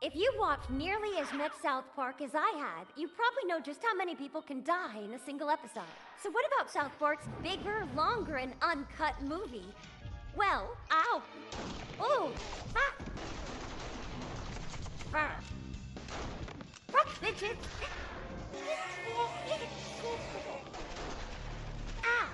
If you watched nearly as much South Park as I had, you probably know just how many people can die in a single episode. So what about South Park's bigger, longer, and uncut movie? Well, ow! Ooh! Ah! Ah! Fuck, bitches! Ah!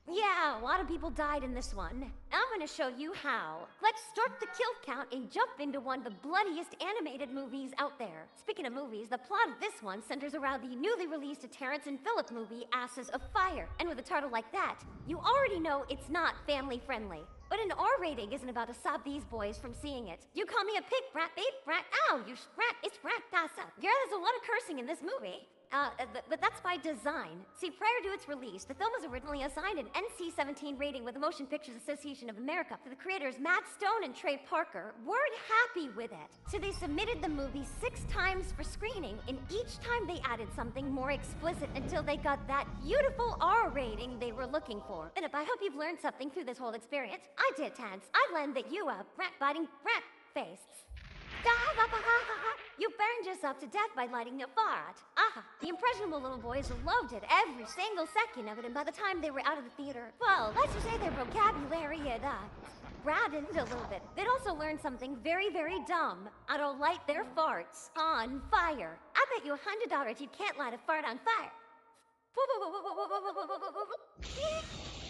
Yeah, a lot of people died in this one. I'm gonna show you how. Let's start the kill count and jump into one of the bloodiest animated movies out there. Speaking of movies, the plot of this one centers around the newly released Terrence and Phillip movie, Asses of Fire. And with a title like that, you already know it's not family friendly. But an R rating isn't about to stop these boys from seeing it. You call me a pig brat, babe brat, ow, you brat, it's brat, tassa. Yeah, there's a lot of cursing in this movie. But that's by design. See, prior to its release, the film was originally assigned an NC-17 rating with the Motion Pictures Association of America. The creators Matt Stone and Trey Parker weren't happy with it. So they submitted the movie 6 times for screening, and each time they added something more explicit until they got that beautiful R rating they were looking for. Philip, I hope you've learned something through this whole experience. I did, Tance. I learned that you, rat-biting rat face. You burned yourself to death by lighting your fart. The impressionable little boys loved it, every single second of it, and by the time they were out of the theater, well, let's just say their vocabulary had, broadened a little bit. They'd also learned something very, very dumb. How to light their farts on fire. I bet you $100 you can't light a fart on fire.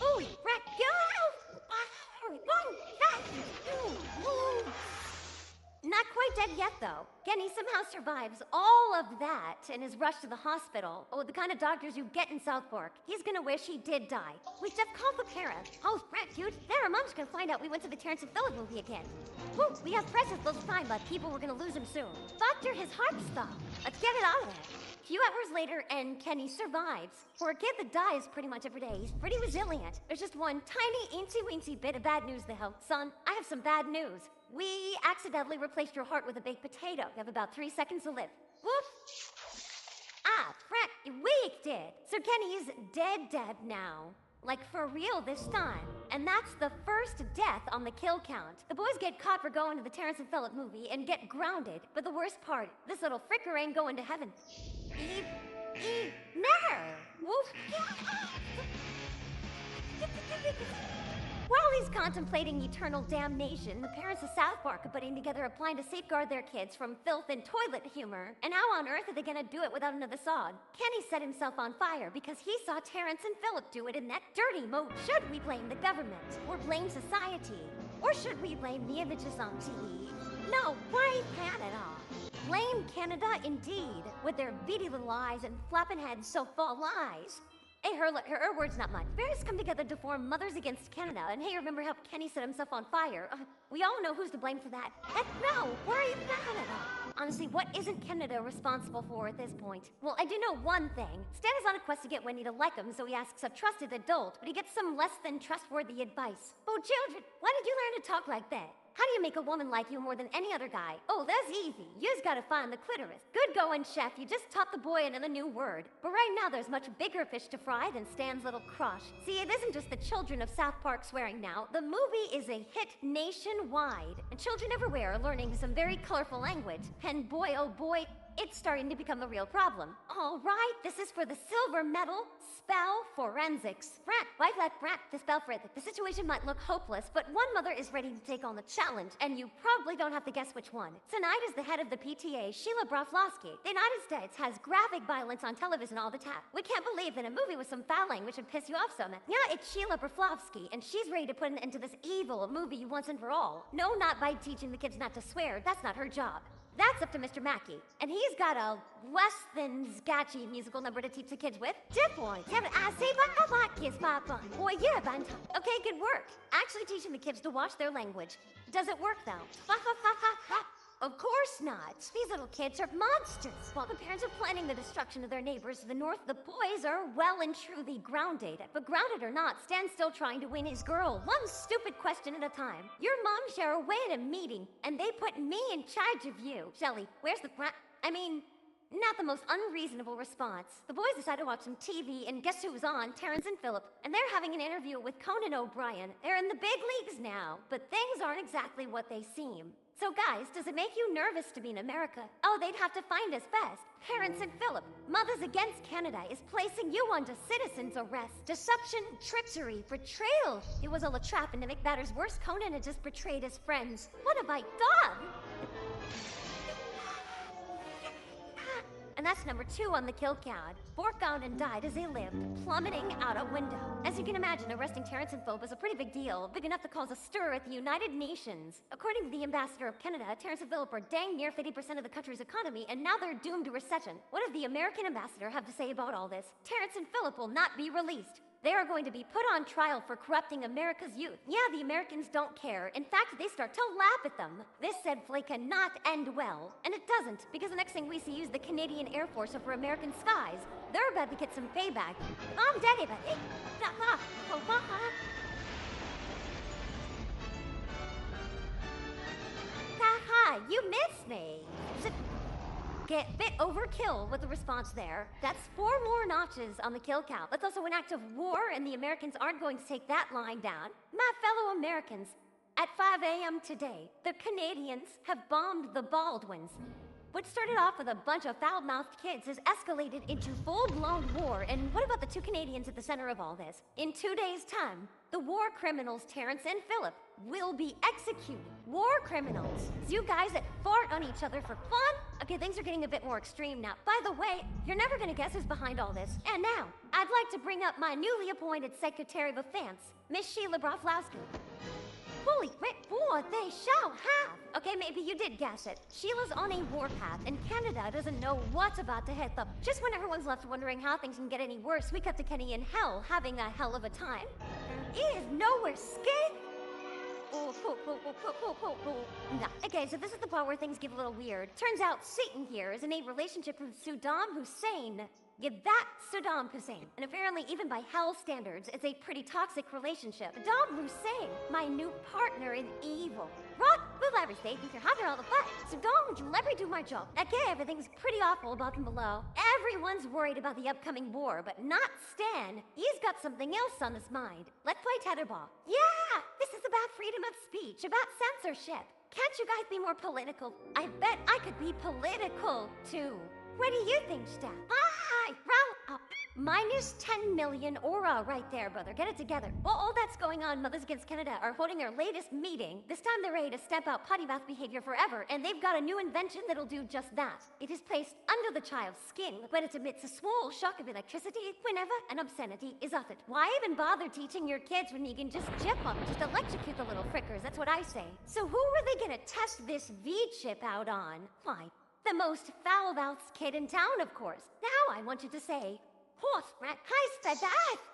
Ooh, rat, Not quite dead yet, though. Kenny somehow survives all of that and is rushed to the hospital. Oh, the kind of doctors you get in South Park. He's gonna wish he did die. We just called the parent. Oh, Brett, dude, there, Mom's gonna find out we went to the Terrence and Phillip movie again. Whew, we have precious little time, but people were gonna lose him soon. Doctor, his heart stopped. Let's get it out of there. A few hours later, and Kenny survives. For a kid that dies pretty much every day, he's pretty resilient. There's just one tiny, eensy-weensy bit of bad news, though. Son, I have some bad news. We accidentally replaced your heart with a baked potato. You have about 3 seconds to live. Whoop! Frack, we did. So Kenny's dead now. Like for real this time. And that's the first death on the kill count. The boys get caught for going to the Terrence and Phillip movie and get grounded. But the worst part, this little fricker ain't going to heaven. Never! Woof! While he's contemplating eternal damnation, the parents of South Park are putting together a plan to safeguard their kids from filth and toilet humor. And how on earth are they gonna do it without another sod? Kenny set himself on fire because he saw Terrence and Phillip do it in that dirty mode. Should we blame the government? Or blame society? Or should we blame the images on TV? No, blame Canada. Blame Canada indeed, with their beady little eyes and flapping heads so full lies. Hey, her words, not mine. Parents come together to form Mothers Against Canada, and hey, remember how Kenny set himself on fire? We all know who's to blame for that. Heck no! Worry Canada! Honestly, what isn't Canada responsible for at this point? Well, I do know one thing. Stan is on a quest to get Wendy to like him, so he asks a trusted adult, but he gets some less than trustworthy advice. Oh, children, why did you learn to talk like that? How do you make a woman like you more than any other guy? Oh, that's easy. You just gotta find the clitoris. Good going, chef. You just taught the boy another new word. But right now, there's much bigger fish to fry than Stan's little crush. See, it isn't just the children of South Park swearing now. The movie is a hit nationwide. And children everywhere are learning some very colorful language. And boy, oh boy, it's starting to become a real problem. All right, this is for the silver medal spell forensics. Brat, why let Brat the spell for it? The situation might look hopeless, but one mother is ready to take on the challenge, and you probably don't have to guess which one. Tonight is the head of the PTA, Sheila Broflovsky. The United States has graphic violence on television all the time. We can't believe that a movie with some foul language would piss you off so much. Yeah, it's Sheila Broflovsky, and she's ready to put an end to this evil movie once and for all. No, not by teaching the kids not to swear. That's not her job. That's up to Mr. Mackey, and he's got a less than sketchy musical number to teach the kids with. Tip points. I say but kiss papa. Boy, you're a bantam. Okay, good work. Actually teaching the kids to watch their language. Does it work though? Of course not. These little kids are monsters. While the parents are planning the destruction of their neighbors to the north, the boys are well and truly grounded. But grounded or not, Stan's still trying to win his girl, one stupid question at a time. Your moms share away at a meeting, and they put me in charge of you. Shelly, where's the Not the most unreasonable response. The boys decided to watch some TV, and guess who was on? Terrence and Phillip. And they're having an interview with Conan O'Brien. They're in the big leagues now, but things aren't exactly what they seem. So guys, does it make you nervous to be in America? Oh, they'd have to find us best. Terrence and Phillip, Mothers Against Canada is placing you under citizen's arrest. Deception, treachery, betrayal. It was all a trap, and to make matters worse, Conan had just betrayed his friends. What have I done? And that's number 2 on the kill count. 4 found and died as they lived, plummeting out a window. As you can imagine, arresting Terrence and Phillip was a pretty big deal, big enough to cause a stir at the United Nations. According to the ambassador of Canada, Terrence and Phillip are dang near 50% of the country's economy, and now they're doomed to recession. What does the American ambassador have to say about all this? Terrence and Phillip will not be released. They are going to be put on trial for corrupting America's youth. Yeah, the Americans don't care. In fact, they start to laugh at them. This said play cannot end well. And it doesn't, because the next thing we see is the Canadian Air Force over American skies. They're about to get some payback. I'm dead, buddy. Haha, you missed me. Get bit overkill with the response there. That's 4 more notches on the kill count. That's also an act of war, and the Americans aren't going to take that line down. My fellow Americans, at 5 a.m. today, the Canadians have bombed the Baldwins. What started off with a bunch of foul-mouthed kids has escalated into full-blown war, and what about the 2 Canadians at the center of all this? In 2 days' time, the war criminals Terrence and Phillip will be executed. War criminals. So you guys that fart on each other for fun? Okay, things are getting a bit more extreme now. By the way, you're never gonna guess who's behind all this. And now, I'd like to bring up my newly appointed Secretary of Defense, Miss Sheila Broflowski. Holy crap, what they shall have! Okay, maybe you did guess it. Sheila's on a warpath, and Canada doesn't know what's about to hit them. Just when everyone's left wondering how things can get any worse, we cut to Kenny in hell, having a hell of a time. It is nowhere scared. Okay, so this is the part where things get a little weird. Turns out Satan here is in a relationship with Saddam Hussein. Yeah, that Saddam Hussein. And apparently, even by hell standards, it's a pretty toxic relationship. Saddam Hussein, my new partner in evil. Rod, will every state if you're having all the fun. Saddam, would you let me do my job? Okay, everything's pretty awful above and below. Everyone's worried about the upcoming war, but not Stan. He's got something else on his mind. Let's play tetherball. Yeah, this is about freedom of speech, about censorship. Can't you guys be more political? I bet I could be political, too. What do you think, Stan? Hi, round up. Minus 10 million aura right there, brother. Get it together. Well, all that's going on, Mothers Against Canada are holding their latest meeting. This time they're ready to stamp out potty mouth behavior forever, and they've got a new invention that'll do just that. It is placed under the child's skin, but it emits a small shock of electricity whenever an obscenity is uttered. Why even bother teaching your kids when you can just chip them, just electrocute the little frickers? That's what I say. So who are they gonna test this V-chip out on? Why, the most foul-mouthed kid in town, of course. Now I want you to say, horse, rat, high step,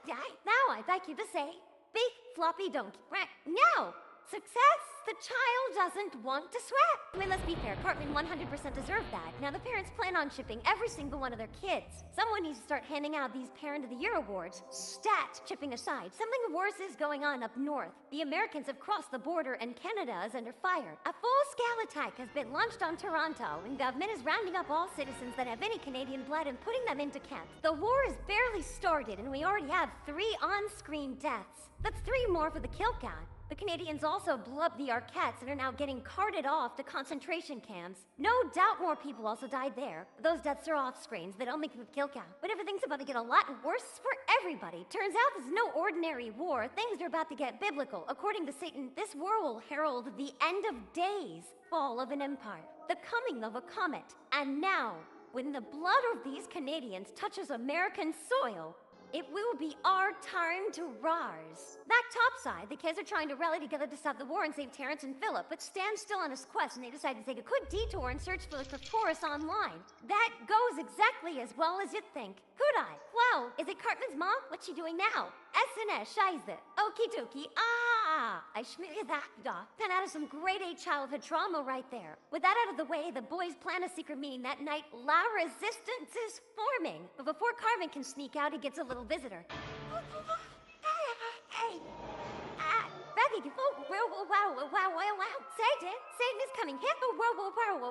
now I'd like you to say, big floppy donkey, rat, no! Success? The child doesn't want to sweat. I mean, let's be fair, Cartman 100% deserved that. Now, the parents plan on shipping every single one of their kids. Someone needs to start handing out these Parent of the Year awards. Stat chipping aside, something worse is going on up north. The Americans have crossed the border and Canada is under fire. A full-scale attack has been launched on Toronto, and government is rounding up all citizens that have any Canadian blood and putting them into camp. The war is barely started, and we already have 3 on-screen deaths. That's 3 more for the kill count. The Canadians also blew up the Arquettes and are now getting carted off to concentration camps. No doubt more people also died there. Those deaths are off screens that don't make the kill count. But everything's about to get a lot worse for everybody. Turns out this is no ordinary war. Things are about to get biblical. According to Satan, this war will herald the end of days, fall of an empire, the coming of a comet. And now, when the blood of these Canadians touches American soil, it will be our time to rise. That topside, the kids are trying to rally together to stop the war and save Terrence and Phillip, but Stan's still on his quest and they decide to take a quick detour and search for the Krakoris online. That goes exactly as well as you'd think. Could I? Wow, is it Cartman's mom? What's she doing now? SNS, Scheisse. Okie dokie. I schmier that da. 10 out of some grade A childhood trauma right there. With that out of the way, the boys plan a secret meeting that night. La Resistance is forming. But before Cartman can sneak out, he gets a little visitor. Hey, wow. Satan is coming.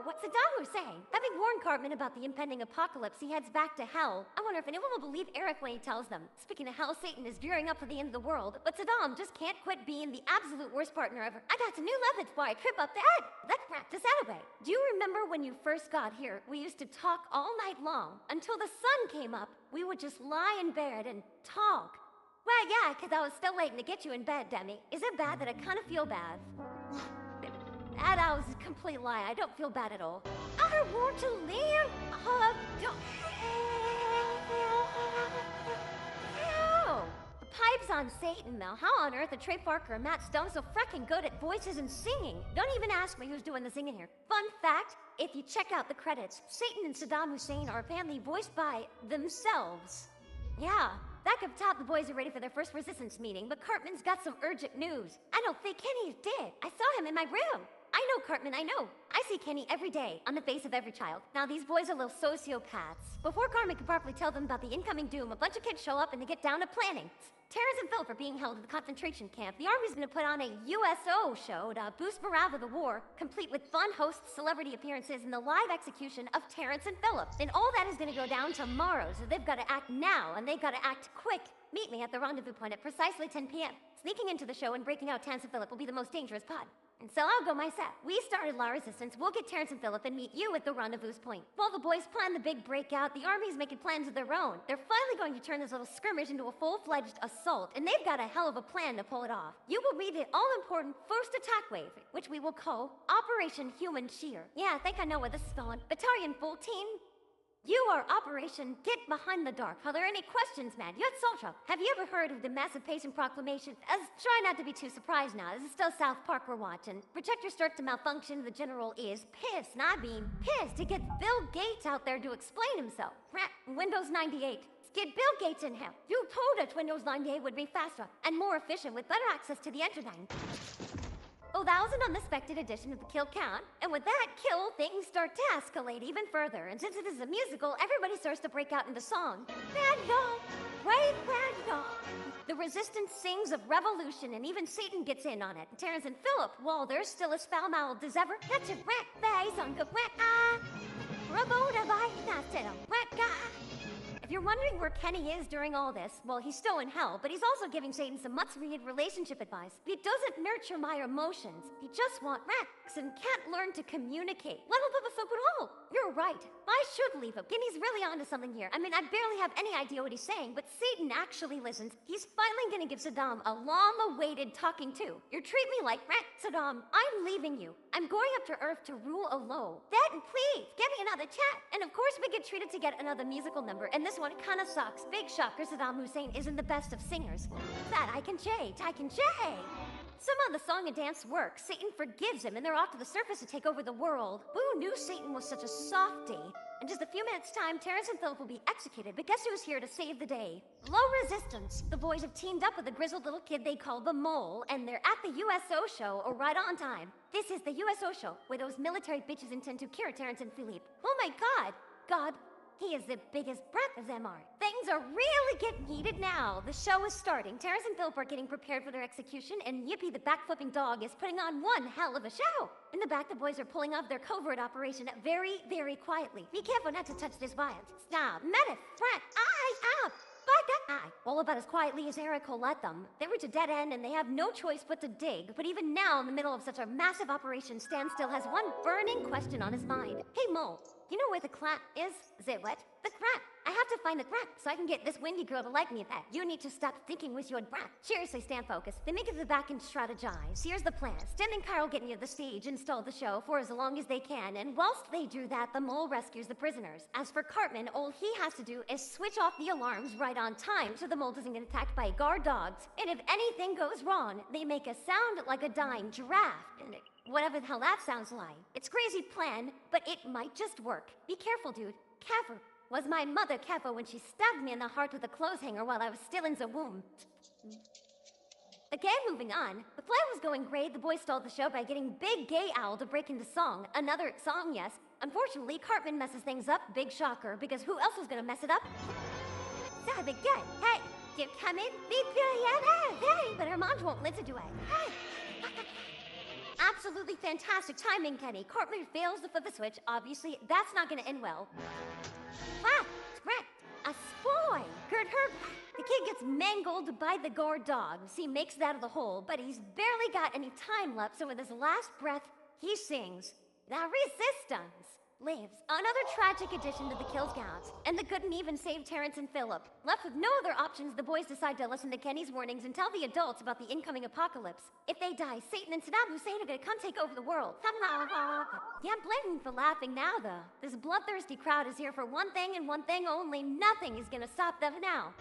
What's Saddam Hussein? Having warned Cartman about the impending apocalypse, he heads back to hell. I wonder if anyone will believe Eric when he tells them. Speaking of hell, Satan is gearing up for the end of the world, but Saddam just can't quit being the absolute worst partner ever. I got some new methods for I trip up the head. Let's practice that away. Do you remember when you first got here? We used to talk all night long until the sun came up. We would just lie in bed and talk. Well, yeah, because I was still waiting to get you in bed, Demi. Is it bad that I kind of feel bad? That was a complete lie. I don't feel bad at all. I want to live. The pipe's on Satan, though. How on earth are Trey Parker and Matt Stone so frickin' good at voices and singing? Don't even ask me who's doing the singing here. Fun fact, if you check out the credits, Satan and Saddam Hussein are apparently voiced by themselves. Yeah. Back up top, the boys are ready for their first resistance meeting, but Cartman's got some urgent news. I don't think Kenny's dead. I saw him in my room. I know, Cartman, I know. I see Kenny every day, on the face of every child. Now, these boys are little sociopaths. Before Cartman can properly tell them about the incoming doom, a bunch of kids show up and they get down to planning. Terrence and Philip are being held at the concentration camp. The Army's gonna put on a USO show to boost morale of the war, complete with fun hosts, celebrity appearances, and the live execution of Terrence and Philip. And all that is gonna go down tomorrow, so they've gotta act now, and they've gotta act quick. Meet me at the rendezvous point at precisely 10 p.m. Sneaking into the show and breaking out Terrence and Philip will be the most dangerous part. And so I'll go myself. We started La Resistance. We'll get Terrence and Philip and meet you at the rendezvous point. While the boys plan the big breakout, the Army's making plans of their own. They're finally going to turn this little skirmish into a full-fledged assault, and they've got a hell of a plan to pull it off. You will be the all-important first attack wave, which we will call Operation Human Shear. Yeah, I think I know where this is going. Battalion 14, you are Operation Get Behind the Dark. Are there any questions, man? You're at Soldier. Have you ever heard of the Emancipation Proclamation? Try not to be too surprised now. This is still South Park we're watching. Protector start to malfunction. The general is pissed, and I mean pissed, to get Bill Gates out there to explain himself. Windows 98. Get Bill Gates in here. You told us Windows 98 would be faster and more efficient with better access to the internet. Oh, that was an unexpected addition of the kill count. And with that kill, things start to escalate even further. And since it is a musical, everybody starts to break out into song. Bad dog, brave bad dog. The resistance sings of revolution, and even Satan gets in on it. Terrence and Philip, well, they're still as foul-mouthed as ever. That's a rat face on the rat. If you're wondering where Kenny is during all this, well, he's still in hell, but he's also giving Satan some much-needed relationship advice. He doesn't nurture my emotions. He just wants racks and can't learn to communicate. You're right. I should leave him. Kenny's really onto something here. I mean, I barely have any idea what he's saying, but Satan actually listens. He's finally gonna give Saddam a long-awaited talking to. You treat me like Saddam, I'm leaving you. I'm going up to Earth to rule alone. Then, please, give me another chat. And of course, we get treated to get another musical number, and this one kinda sucks. Big shocker, Saddam Hussein isn't the best of singers. That I can say. Somehow the song and dance work. Satan forgives him, and they're off to the surface to take over the world. Who knew Satan was such a softie? In just a few minutes' time, Terrence and Philip will be executed, but guess who's here to save the day? Low Resistance. The boys have teamed up with a grizzled little kid they call the Mole, and they're at the USO show, right on time. This is the USO show, where those military bitches intend to cure Terrence and Philippe. Oh my god! God, he is the biggest brat of them are. Things are really getting heated now. The show is starting. Terrence and Philip are getting prepared for their execution, and Yippee the backflipping dog is putting on one hell of a show. In the back, the boys are pulling off their covert operation very, very quietly. Be careful not to touch this violence. Stop. Medic, threat, up. All about as quietly as Eric will let them. They reach a dead end and they have no choice but to dig. But even now, in the middle of such a massive operation, Stan still has one burning question on his mind. Hey, Mole, you know where the crat is? Is it what? The crat. I have to find the crat so I can get this windy girl to like me that. You need to stop thinking with your brat. Seriously, stand focused. They make it to the back and strategize. Here's the plan. Stan and Carl get near the stage, install the show for as long as they can, and whilst they do that, the Mole rescues the prisoners. As for Cartman, all he has to do is switch off the alarms right on time so the Mole doesn't get attacked by guard dogs. And if anything goes wrong, they make a sound like a dying giraffe. And whatever the hell that sounds like. It's a crazy plan, but it might just work. Be careful, dude. Careful. Was my mother careful when she stabbed me in the heart with a clothes hanger while I was still in the womb. Again, moving on. The plan was going great. The boys stalled the show by getting Big Gay Owl to break into song. Another song, yes. Unfortunately, Cartman messes things up. Big shocker, because who else was gonna mess it up? Hey, you come in? But her mom won't listen to it. Absolutely fantastic timing, Kenny. Cartman fails to flip the switch. Obviously, that's not gonna end well. Ah, Brett, a spoy. Good herb. The kid gets mangled by the guard dog. See, makes it out of the hole, but he's barely got any time left, so with his last breath, he sings, "The resistance lives." Another tragic addition to the kill count, and the good and even save Terrence and Philip. Left with no other options, the boys decide to listen to Kenny's warnings and tell the adults about the incoming apocalypse. If they die, Satan and Saddam Hussein are gonna come take over the world. Yeah, blame them for laughing now, though. This bloodthirsty crowd is here for one thing and one thing only. Nothing is gonna stop them now.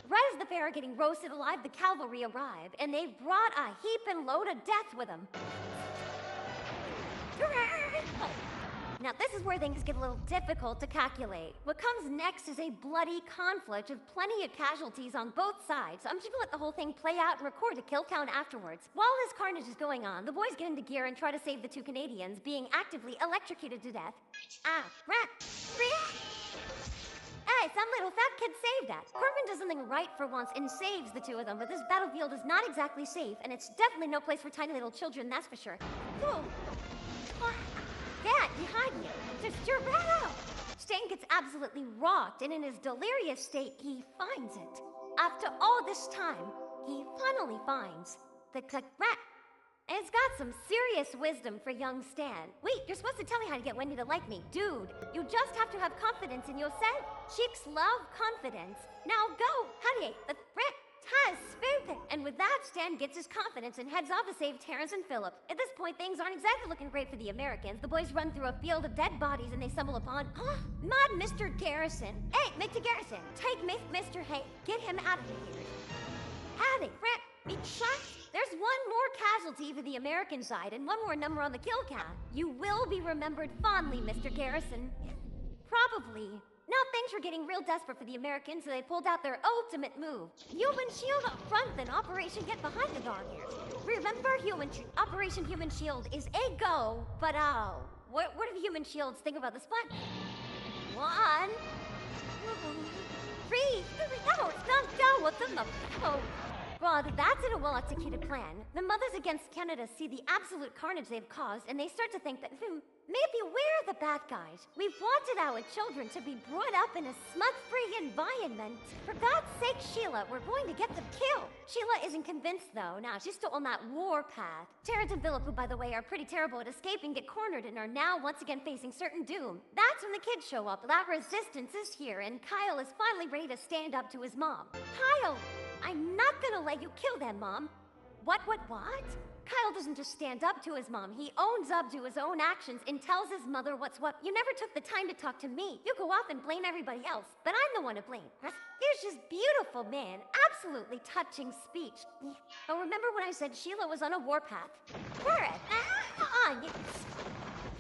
Right as the fair are getting roasted alive, the cavalry arrive, and they've brought a heaping load of death with them. Now this is where things get a little difficult to calculate. What comes next is a bloody conflict with plenty of casualties on both sides. I'm just gonna let the whole thing play out and record a kill count afterwards. While this carnage is going on, the boys get into gear and try to save the two Canadians, being actively electrocuted to death. Hey, some little fat kid saved that. Cartman does something right for once and saves the two of them, but this battlefield is not exactly safe, and it's definitely no place for tiny little children, that's for sure. Dad, behind you. Just your battle. Stan gets absolutely rocked, and in his delirious state, he finds it. After all this time, he finally finds the rat. And it's got some serious wisdom for young Stan. Wait, you're supposed to tell me how to get Wendy to like me. Dude, you just have to have confidence in yourself. Chicks love confidence. Now go, hurry, the threat has spoken. And with that, Stan gets his confidence and heads off to save Terrence and Philip. At this point, things aren't exactly looking great for the Americans. The boys run through a field of dead bodies and they stumble upon, Mad Mr. Garrison. Hey, Mr. Garrison, take Mr. Hay, get him out of here. Howdy, Fred, be shot. There's one more casualty for the American side and one more number on the kill count. You will be remembered fondly, Mr. Garrison. Probably. Now things were getting real desperate for the Americans, so they pulled out their ultimate move. Human Shield up front, then Operation Get Behind the Dog here. Remember, Operation Human Shield is a go, but what do Human Shields think about the spot? 1, 3, no, it's not go, what's in the Well, that's in a well-executed plan. The Mothers Against Canada see the absolute carnage they've caused, and they start to think that, maybe we're the bad guys. We've wanted our children to be brought up in a smut-free environment. For God's sake, Sheila, we're going to get them killed. Sheila isn't convinced, though. Now, she's still on that war path. Terrence and Philip, who, by the way, are pretty terrible at escaping, get cornered and are now once again facing certain doom. That's when the kids show up. That resistance is here, and Kyle is finally ready to stand up to his mom. Kyle! I'm not gonna let you kill them, Mom. What? Kyle doesn't just stand up to his mom. He owns up to his own actions and tells his mother what's what. You never took the time to talk to me. You go off and blame everybody else, but I'm the one to blame. Here's just beautiful, man. Absolutely touching speech. Oh, remember when I said Sheila was on a warpath?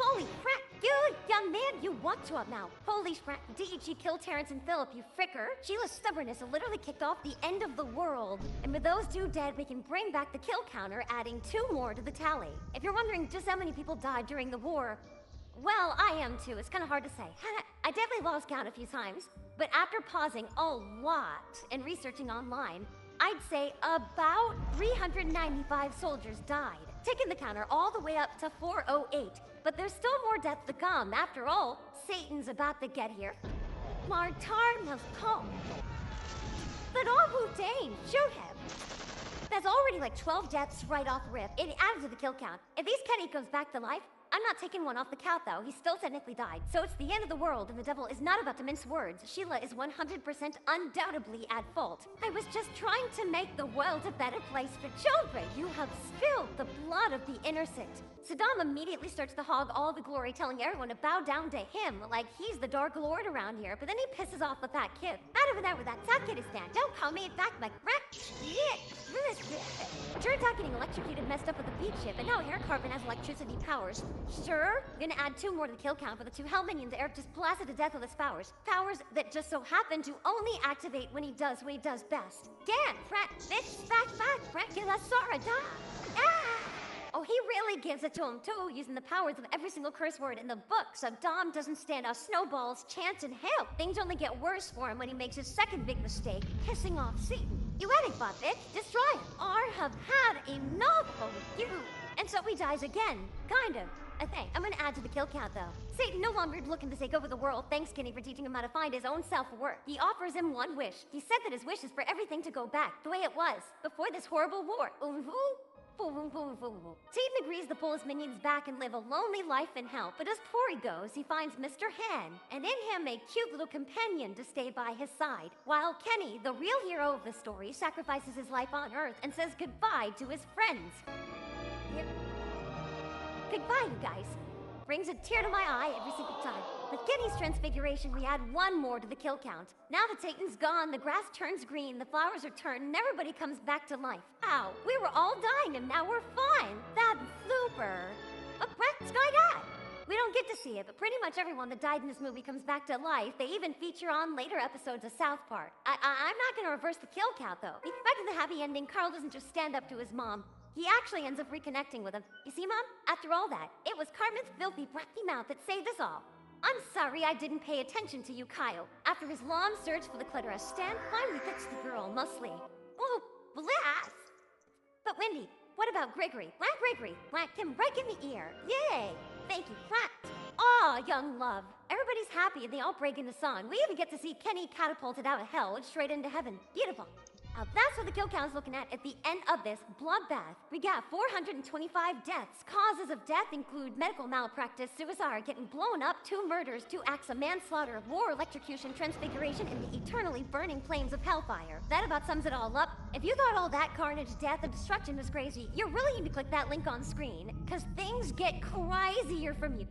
Holy crap, you young man, you walk to up now. Holy crap, DG killed Terrence and Philip, you fricker. Sheila's stubbornness literally kicked off the end of the world. And with those two dead, we can bring back the kill counter, adding 2 more to the tally. If you're wondering just how many people died during the war, well, I am too. It's kind of hard to say. I definitely lost count a few times, but after pausing a lot and researching online, I'd say about 395 soldiers died, taking the counter all the way up to 408. But there's still more deaths to come. After all, Satan's about to get here. Martar must come. But all Houdain, shoot him. There's already like 12 deaths right off rip. It added to the kill count. If these Kenny comes back to life, I'm not taking one off the count, though. He still technically died. So it's the end of the world, and the devil is not about to mince words. Sheila is 100% undoubtedly at fault. I was just trying to make the world a better place for children. You have spilled the blood of the innocent. Saddam immediately starts to hog all the glory, telling everyone to bow down to him, like he's the Dark Lord around here. But then he pisses off the fat kid. Out of that with that Takidistan. Don't call me back, my crap. Turns out getting electrocuted messed up with the beat ship, and now Air Carbon has electricity powers. Sure, gonna add 2 more to the kill count for the 2 Hell minions Eric just blasted to death with his powers. Powers that just so happen to only activate when he does what he does best. Dan, Frat, bitch, back, Frat, get us Sora, da. Ah! Oh, he really gives it to him too, using the powers of every single curse word in the book, so Dom doesn't stand a snowball's chance in hell. Things only get worse for him when he makes his second big mistake, pissing off Satan. You edit bot, bitch. Destroy him. I have had enough of you. And so he dies again. Kind of. I think. I'm gonna add to the kill count, though. Satan no longer looking to take over the world. Thanks, Kenny, for teaching him how to find his own self-worth. He offers him one wish. He said that his wish is for everything to go back the way it was before this horrible war. Satan agrees to pull his minions back and live a lonely life in hell, but as Pori goes, he finds Mr. Han, and in him a cute little companion to stay by his side, while Kenny, the real hero of the story, sacrifices his life on Earth and says goodbye to his friends. Goodbye, you guys. Brings a tear to my eye every single time. With Kenny's transfiguration, we add one more to the kill count. Now that Satan's gone, the grass turns green, the flowers are turned, and everybody comes back to life. Ow, we were all dying and now we're fine. That flooper. Look, what? Sky died. We don't get to see it, but pretty much everyone that died in this movie comes back to life. They even feature on later episodes of South Park. I'm not gonna reverse the kill count, though. Expecting the happy ending, Carl doesn't just stand up to his mom. He actually ends up reconnecting with him. You see, Mom? After all that, it was Cartman's filthy, bratty mouth that saved us all. I'm sorry I didn't pay attention to you, Kyle. After his long search for the clitoris, Stan finally picks the girl, mostly. Oh, blast! But Wendy, what about Gregory? Black Gregory. Blacked him right in the ear. Yay! Thank you, Flat. Aw, young love. Everybody's happy and they all break into song. We even get to see Kenny catapulted out of hell and straight into heaven. Beautiful. Now that's what the kill count is looking at the end of this bloodbath. We got 425 deaths. Causes of death include medical malpractice, suicide, getting blown up, 2 murders, 2 acts of manslaughter, war, electrocution, transfiguration, and the eternally burning flames of hellfire. That about sums it all up. If you thought all that carnage, death, and destruction was crazy, you really need to click that link on screen, because things get crazier from you.